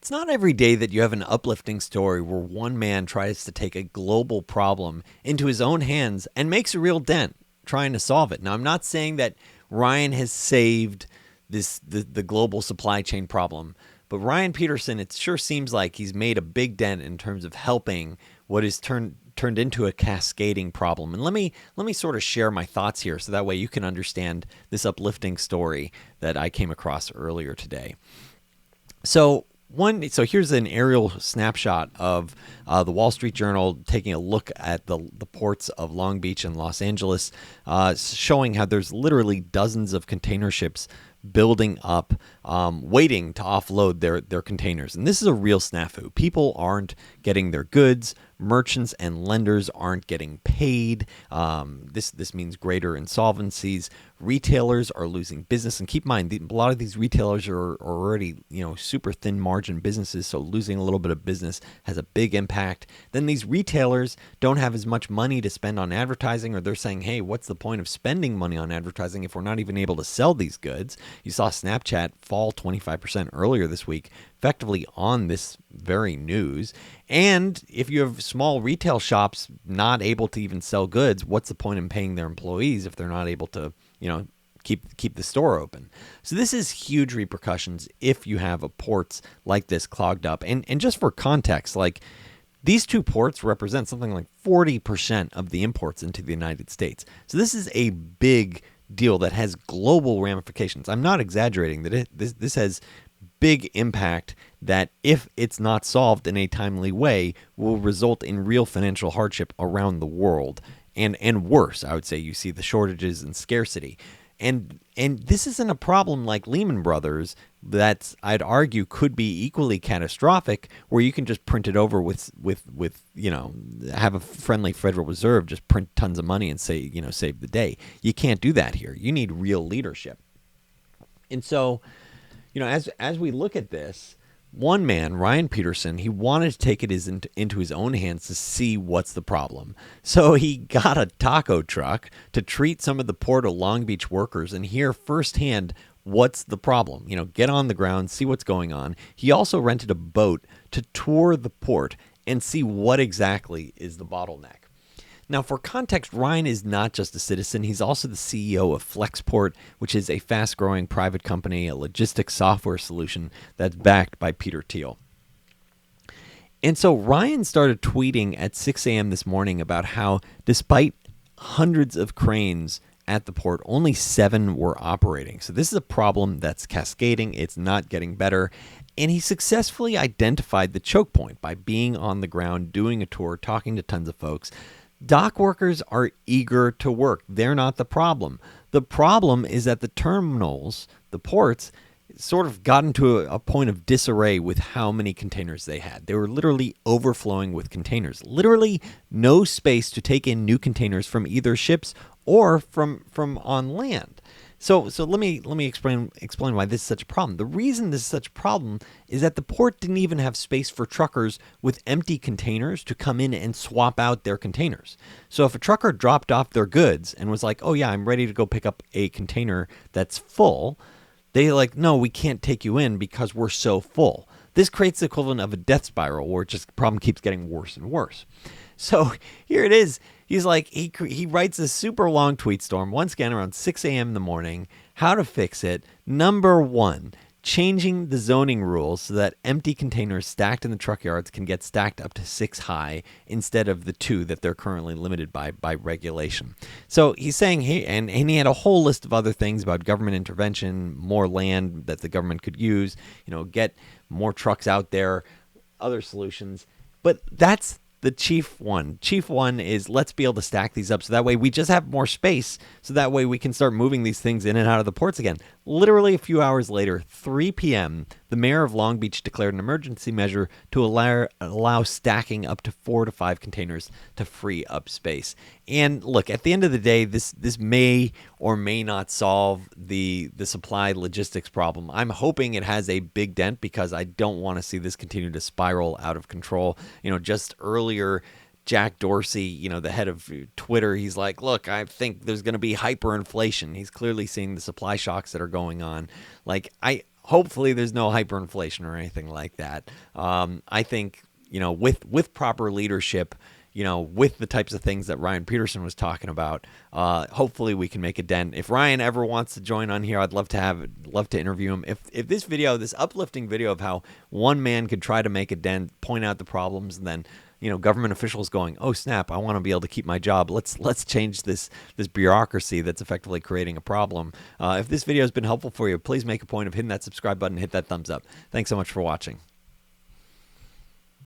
It's not every day that you have an uplifting story where one man tries to take a global problem into his own hands and makes a real dent trying to solve it. Now, I'm not saying that Ryan has saved the global supply chain problem, but Ryan Petersen, it sure seems like he's made a big dent in terms of helping what is turned into a cascading problem. And let me sort of share my thoughts here so that way you can understand this uplifting story that I came across earlier today. So here's an aerial snapshot of the Wall Street Journal taking a look at the ports of Long Beach and Los Angeles, showing how there's literally dozens of container ships building up, waiting to offload their containers. And this is a real snafu. People aren't getting their goods. Merchants and lenders aren't getting paid. This means greater insolvencies. Retailers are losing business. And keep in mind, a lot of these retailers are already, super thin margin businesses. So losing a little bit of business has a big impact. Then these retailers don't have as much money to spend on advertising, or they're saying, hey, what's the point of spending money on advertising if we're not even able to sell these goods? You saw Snapchat fall 25% earlier this week, effectively on this very news. And if you have small retail shops not able to even sell goods, what's the point in paying their employees if they're not able to, keep the store open? So this is huge repercussions if you have a ports like this clogged up. And just for context, like these two ports represent something like 40% of the imports into the United States. So this is a big deal that has global ramifications. I'm not exaggerating that this has big impact that, if it's not solved in a timely way, will result in real financial hardship around the world. And worse, I would say, you see the shortages and scarcity. And this isn't a problem like Lehman Brothers that I'd argue could be equally catastrophic, where you can just print it over with have a friendly Federal Reserve just print tons of money and say, save the day. You can't do that here. You need real leadership. And so, as we look at this, one man, Ryan Petersen, he wanted to take it into his own hands to see what's the problem. So he got a taco truck to treat some of the Port of Long Beach workers and hear firsthand what's the problem. Get on the ground, see what's going on. He also rented a boat to tour the port and see what exactly is the bottleneck. Now, for context, Ryan is not just a citizen. He's also the CEO of Flexport, which is a fast-growing private company, a logistics software solution that's backed by Peter Thiel. And so Ryan started tweeting at 6 a.m. this morning about how, despite hundreds of cranes at the port, only 7 were operating. So this is a problem that's cascading. It's not getting better. And he successfully identified the choke point by being on the ground, doing a tour, talking to tons of folks. Dock workers are eager to work. They're not the problem. The problem is that the terminals, the ports, sort of got into a point of disarray with how many containers they had. They were literally overflowing with containers. Literally no space to take in new containers from either ships or from on land. So let me explain why this is such a problem. The reason this is such a problem is that the port didn't even have space for truckers with empty containers to come in and swap out their containers. So if a trucker dropped off their goods and was like, oh yeah, I'm ready to go pick up a container that's full, they no, we can't take you in because we're so full. This creates the equivalent of a death spiral where the problem keeps getting worse and worse. So here it is. He's like, he writes a super long tweet storm, once again around 6 a.m. in the morning, how to fix it. Number 1, changing the zoning rules so that empty containers stacked in the truck yards can get stacked up to 6 high instead of the 2 that they're currently limited by regulation. So he's saying, hey, and he had a whole list of other things about government intervention, more land that the government could use, get more trucks out there, other solutions. But that's the chief one. Chief one is, let's be able to stack these up so that way we just have more space, so that way we can start moving these things in and out of the ports again. Literally a few hours later, 3 p.m., the mayor of Long Beach declared an emergency measure to allow stacking up to 4 to 5 containers to free up space. And look, at the end of the day, this may or may not solve the supply logistics problem. I'm hoping it has a big dent because I don't want to see this continue to spiral out of control. Just earlier, Jack Dorsey, the head of Twitter, he's like, look, I think there's going to be hyperinflation. He's clearly seeing the supply shocks that are going on. hopefully there's no hyperinflation or anything like that. I think, with proper leadership, with the types of things that Ryan Petersen was talking about, hopefully we can make a dent. If Ryan ever wants to join on here, I'd love to interview him. If this uplifting video of how one man could try to make a dent, point out the problems, and then government officials going, oh snap, I want to be able to keep my job. Let's change this bureaucracy that's effectively creating a problem. If this video has been helpful for you, please make a point of hitting that subscribe button, hit that thumbs up. Thanks so much for watching.